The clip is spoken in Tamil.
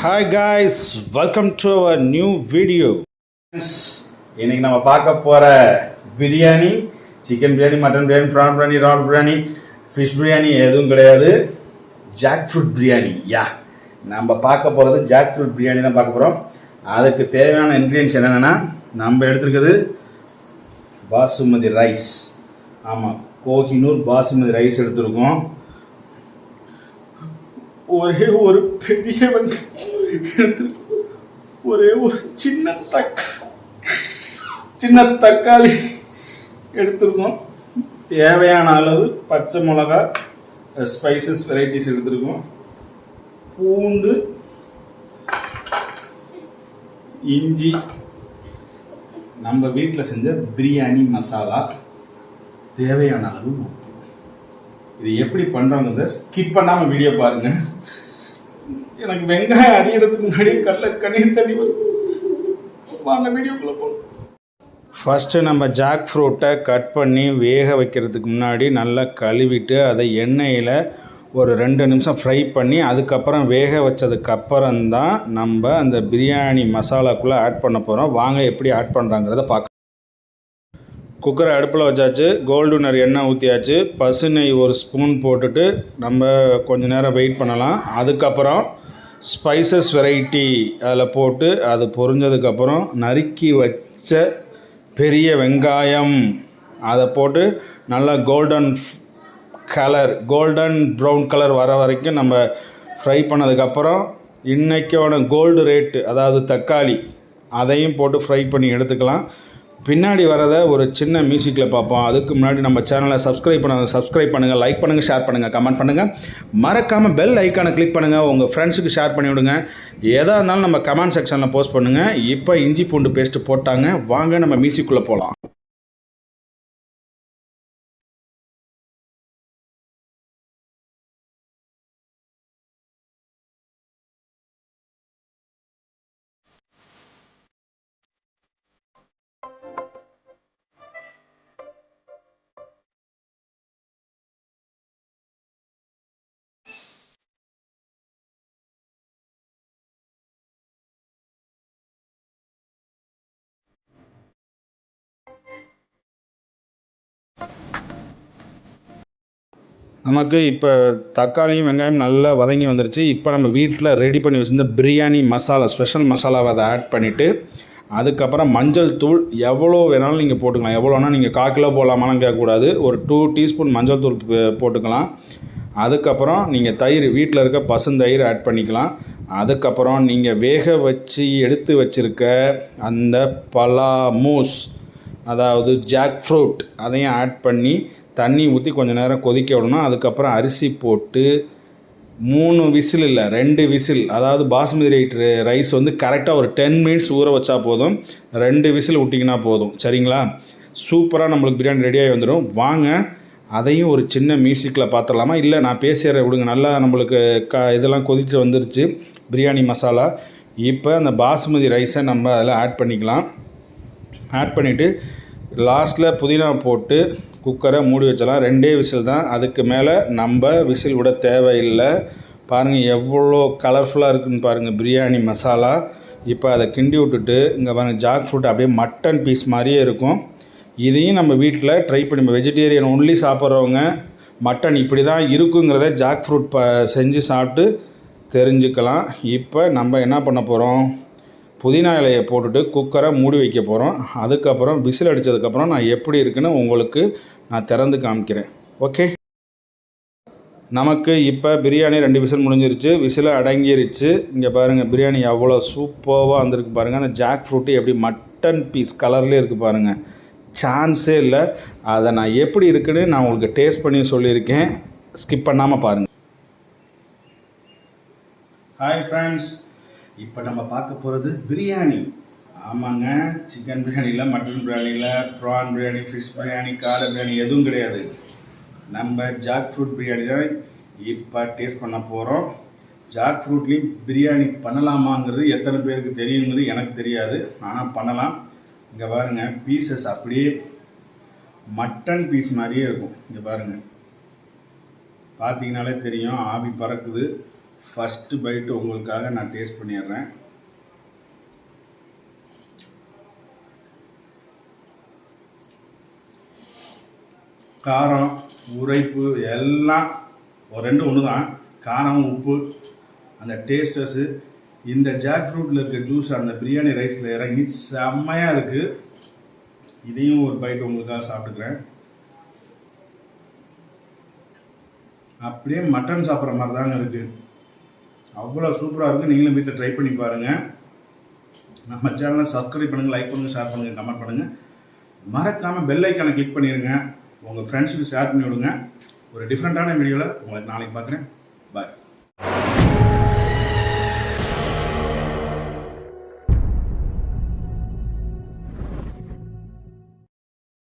Hi guys, welcome to our new video. இன்னைக்கு நம்ம பார்க்க போற biryani chicken biryani, mutton biryani, prawn biryani, ரால் பிரியாணி, ஃபிஷ் பிரியாணி எதுவும் கிடையாது. Jackfruit biryani. நம்ம பார்க்க போகிறது ஜாக் ஃப்ரூட் பிரியாணி தான் பார்க்க போகிறோம். அதுக்கு தேவையான இன்க்ரீடியன்ஸ் என்னென்னா, நம்ம எடுத்துருக்குது பாசுமதி ரைஸ். ஆமாம், கோஹினூர் பாசுமதி ரைஸ் எடுத்துருக்கோம். ஒரே ஒரு பெரிய எடுத்துருக்கோம். ஒரே ஒரு சின்ன தக்காளி எடுத்துருக்கோம். தேவையான அளவு பச்சை மிளகா, ஸ்பைசஸ் வெரைட்டிஸ் எடுத்துருக்கோம். பூண்டு, இஞ்சி, நம்ம வீட்டில் செஞ்ச பிரியாணி மசாலா, தேவையான அளவு உப்பு. இது எப்படி பண்ணுறோங்கிறத ஸ்கிப் பண்ணாமல் வீடியோ பாருங்கள். எனக்கு வெங்காயம் அடிக்கிறதுக்கு முன்னாடி கண்ணீர் தண்ணி வாங்க வீடியோக்குள்ளே போகணும். ஃபஸ்ட்டு நம்ம ஜாக் ஃப்ரூட்டை கட் பண்ணி வேக வைக்கிறதுக்கு முன்னாடி நல்லா கழுவிட்டு அதை எண்ணெயில் ஒரு 2 நிமிஷம் ஃப்ரை பண்ணி அதுக்கப்புறம் வேக வச்சதுக்கப்புறம்தான் நம்ம அந்த பிரியாணி மசாலாக்குள்ளே ஆட் பண்ண போகிறோம். வாங்க எப்படி ஆட் பண்ணுறாங்கிறத பார்க்க. குக்கரை அடுப்பில் வச்சாச்சு, கோல்டுனர் எண்ணெய் ஊற்றியாச்சு, பசு நெய் 1 ஸ்பூன் போட்டுட்டு நம்ம கொஞ்சம் நேரம் வெயிட் பண்ணலாம். அதுக்கப்புறம் ஸ்பைசஸ் வெரைட்டி அதில் போட்டு அது பொரிஞ்சதுக்கப்புறம் நறுக்கி வச்ச பெரிய வெங்காயம் அதை போட்டு நல்லா கோல்டன் ப்ரௌன் கலர் வர வரைக்கும் நம்ம ஃப்ரை பண்ணதுக்கப்புறம் இன்றைக்கோட கோல்டு ரேட்டு, அதாவது தக்காளி, அதையும் போட்டு ஃப்ரை பண்ணி எடுத்துக்கலாம். பின்னாடி வரதை ஒரு சின்ன மியூசிக்கில் பார்ப்போம். அதுக்கு முன்னாடி நம்ம சேனலை சப்ஸ்கிரைப் பண்ணுங்கள், லைக் பண்ணுங்கள், ஷேர் பண்ணுங்கள், கமெண்ட் பண்ணுங்கள். மறக்காமல் பெல் ஐக்கானை கிளிக் பண்ணுங்கள். உங்கள் ஃப்ரெண்ட்ஸுக்கு ஷேர் பண்ணி விடுங்க. எதாக இருந்தாலும் நம்ம கமெண்ட் செக்ஷனில் போஸ்ட் பண்ணுங்கள். இப்போ இஞ்சி பூண்டு பேஸ்ட்டு போட்டாங்க. வாங்க நம்ம மியூசிக்குள்ளே போகலாம். நமக்கு இப்போ தக்காளியும் வெங்காயம் நல்லா வதங்கி வந்துருச்சு. இப்போ நம்ம வீட்டில் ரெடி பண்ணி வச்சுருந்த பிரியாணி மசாலா, ஸ்பெஷல் மசாலாவை அதை ஆட் பண்ணிவிட்டு அதுக்கப்புறம் மஞ்சள் தூள் எவ்வளோ வேணாலும் நீங்கள் போட்டுக்கலாம். எவ்வளோனா நீங்கள் 1/4 கிலோ போடலாமான்னு கேட்கக்கூடாது. ஒரு 2 டீஸ்பூன் மஞ்சள் தூள் போட்டுக்கலாம். அதுக்கப்புறம் நீங்கள் தயிர், வீட்டில் இருக்க பசுந்தயிர் ஆட் பண்ணிக்கலாம். அதுக்கப்புறம் நீங்கள் வேக வச்சு எடுத்து வச்சுருக்க அந்த பலாமூஸ், அதாவது ஜாக் ஃப்ரூட், அதையும் ஆட் பண்ணி தண்ணி ஊற்றி கொஞ்சம் நேரம் கொதிக்க விடணும். அதுக்கப்புறம் அரிசி போட்டு 3 விசில் இல்லை 2 விசில், அதாவது பாசுமதி ரைஸ் வந்து கரெக்டாக ஒரு 10 மினிட்ஸ் ஊற வச்சா போதும். 2 விசில் விட்டிங்கன்னா போதும். சரிங்களா? சூப்பராக நம்மளுக்கு பிரியாணி ரெடியாகி வந்துடும். வாங்க அதையும் ஒரு சின்ன மியூசிக்கில் பார்த்துடலாமா? இல்லை நான் பேசிடுறேன் விடுங்க. நல்லா நம்மளுக்கு இதெல்லாம் கொதித்து வந்துருச்சு பிரியாணி மசாலா. இப்போ அந்த பாசுமதி ரைஸை நம்ம அதில் ஆட் பண்ணிக்கலாம். ஆட் பண்ணிவிட்டு லாஸ்ட்டில் புதினா போட்டு குக்கரை மூடி வச்சலாம். 2 விசில் தான், அதுக்கு மேலே நம்ம விசில் விட தேவையில்லை. பாருங்கள் எவ்வளோ கலர்ஃபுல்லாக இருக்குதுன்னு பாருங்கள் பிரியாணி மசாலா. இப்போ அதை கிண்டி விட்டுட்டு இங்கே பாருங்கள் ஜாக் ஃப்ரூட் அப்படியே மட்டன் பீஸ் மாதிரியே இருக்கும். இதையும் நம்ம வீட்டில் ட்ரை பண்ணி, வெஜிடேரியன் ஒன்லி சாப்பிட்றவங்க மட்டன் இப்படி தான் இருக்குங்கிறத ஜாக் ஃப்ரூட் செஞ்சு சாப்பிட்டு தெரிஞ்சுக்கலாம். இப்போ நம்ம என்ன பண்ண போகிறோம், புதினா இலையை போட்டுட்டு குக்கரை மூடி வைக்க போகிறோம். அதுக்கப்புறம் விசில் அடித்ததுக்கப்புறம் நான் எப்படி இருக்குன்னு உங்களுக்கு நான் திறந்து காமிக்கிறேன். ஓகே, நமக்கு இப்போ பிரியாணி 2 விசில் முடிஞ்சிருச்சு, விசில் அடங்கிருச்சு. இங்கே பாருங்கள் பிரியாணி எவ்வளோ சூப்பராக வந்திருக்கு பாருங்கள். அந்த ஜாக் ஃப்ரூட்டு எப்படி மட்டன் பீஸ் கலர்லேயே இருக்குது பாருங்கள், சான்ஸே இல்லை. அதை நான் எப்படி இருக்குன்னு நான் உங்களுக்கு டேஸ்ட் பண்ணி சொல்லியிருக்கேன். ஸ்கிப் பண்ணாமல் பாருங்கள். ஹாய் ஃப்ரெண்ட்ஸ், இப்போ நம்ம பார்க்க போகிறது பிரியாணி. ஆமாங்க, சிக்கன் பிரியாணியில், மட்டன் பிரியாணியில், ப்ரான் பிரியாணி, ஃபிஷ் பிரியாணி, காடை பிரியாணி எதுவும் கிடையாது. நம்ம ஜாக் ஃப்ரூட் பிரியாணி தான் இப்போ டேஸ்ட் பண்ண போகிறோம். ஜாக் ஃப்ரூட்லேயும் பிரியாணி பண்ணலாமாங்கிறது எத்தனை பேருக்கு தெரியுங்கிறது எனக்கு தெரியாது, ஆனால் பண்ணலாம். இங்கே பாருங்கள் பீசஸ் அப்படியே மட்டன் பீஸ் மாதிரியே இருக்கும். இங்கே பாருங்கள், பார்த்தீங்கனாலே தெரியும், ஆவி பறக்குது. ஃபஸ்ட்டு பைட்டு உங்களுக்காக நான் டேஸ்ட் பண்ணிடுறேன். காரம், உரைப்பு எல்லாம் ஒரு 2 ஒன்று தான். காரம், உப்பு, அந்த டேஸ்டஸு, இந்த ஜாக் ஃப்ரூட்டில் இருக்க ஜூஸ் அந்த பிரியாணி ரைஸில் இறங்கி செம்மையாக இருக்குது. இதையும் ஒரு பைட் உங்களுக்காக சாப்பிட்டுக்கிறேன். அப்படியே மட்டன் சாப்பிட்ற மாதிரி தாங்க இருக்குது. அவ்வளோ சூப்பராக இருக்குது. நீங்களும் வீட்டில் ட்ரை பண்ணி பாருங்கள். நம்ம சேனலை சப்ஸ்கிரைப் பண்ணுங்கள், லைக் பண்ணுங்கள், ஷேர் பண்ணுங்கள், கமெண்ட் பண்ணுங்கள். மறக்காமல் பெல் ஐக்கானை கிளிக் பண்ணிடுங்க. உங்கள் ஃப்ரெண்ட்ஸுக்கு ஷேர் பண்ணி விடுங்க. ஒரு டிஃப்ரெண்ட்டான வீடியோவில் உங்களுக்கு நாளைக்கு பார்க்குறேன். பாய்.